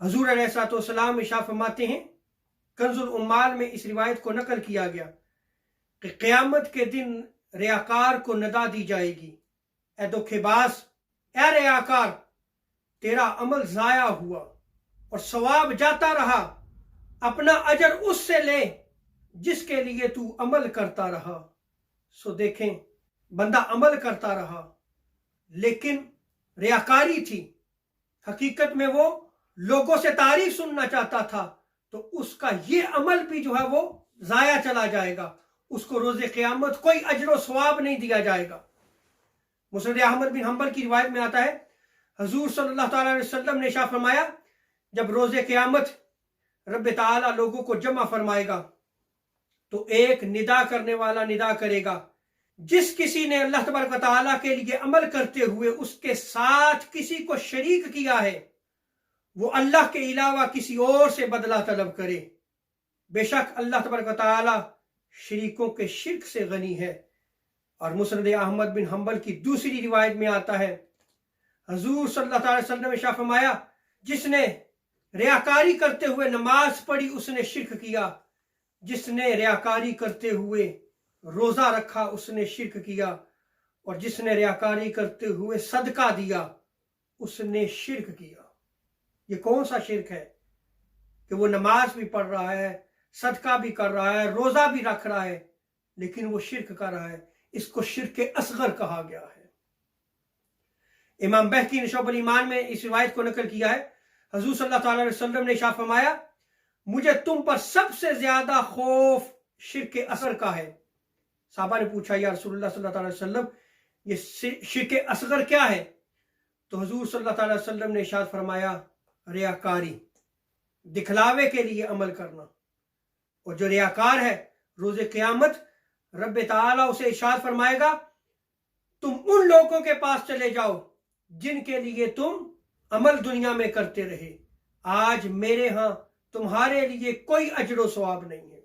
हजूर अलैहिस्सलाम इरशाद फरमाते हैं, कंजुल उम्माल में इस रिवायत को नकल किया गया कि क़यामत के दिन रियाकार को नदा दी जाएगी, ए धोखेबाज, ए रियाकार, तेरा अमल ज़ाया हुआ और सवाब जाता रहा, अपना अजर उससे ले जिसके लिए तू अमल करता रहा। सो देखें, बंदा अमल करता रहा लेकिन रियाकारी थी, हकीकत में वो लोगों से तारीफ सुनना चाहता था, तो उसका ये अमल भी जो है वो ज़ाया चला जाएगा, उसको रोज़े क़यामत कोई अजर व सवाब नहीं दिया जाएगा। मुस्नद अहमद बिन हंबल की रिवायत में आता है, हजूर सल्लल्लाहु अलैहि वसल्लम ने इरशाद फरमाया, जब रोज़े क़यामत रब ताला लोगों को जमा फरमाएगा तो एक निदा करने वाला निदा करेगा, जिस किसी ने अल्लाह तबारक व तआला के लिए अमल करते हुए उसके साथ किसी को शरीक किया है, वो अल्लाह के अलावा किसी और से बदला तलब करे। बेशक अल्लाह तबारक व तआला शरीकों के शिर्क से गनी है। और मुस्नद अहमद बिन हंबल की दूसरी रिवायत में आता है, हजूर सल्लल्लाहु अलैहि वसल्लम ने फरमाया, जिसने रियाकारी करते हुए नमाज पढ़ी उसने शिर्क किया, जिसने रियाकारी करते हुए रोजा रखा उसने शिर्क किया, और जिसने रियाकारी करते हुए सदका दिया उसने शिर्क किया। ये कौन सा शिर्क है कि वो नमाज भी पढ़ रहा है, सदका भी कर रहा है, रोजा भी रख रहा है, लेकिन वो शिर्क कर रहा है। इसको शिर्क असगर कहा गया है। इमाम बहकी ने शोअब ईमान में इस रिवायत को नकल किया है, हजूर सल्लल्लाहु अलैहि वसल्लम ने इरशाद फरमाया, मुझे तुम पर सबसे ज्यादा खौफ शिर्क असगर का है। साहबा ने पूछा, या रसूलुल्लाह सल्लल्लाहु अलैहि वसल्लम, ये शिर्क असगर क्या है? तो हजूर सल्लल्लाहु अलैहि वसल्लम ने इरशाद फरमाया, रियाकारी, दिखलावे के लिए अमल करना। और जो रियाकार है, रोज़े क़यामत रब ताला उसे इरशाद फरमाएगा, तुम उन लोगों के पास चले जाओ जिनके लिए तुम अमल दुनिया में करते रहे, आज मेरे यहां तुम्हारे लिए कोई अजर व सवाब नहीं है।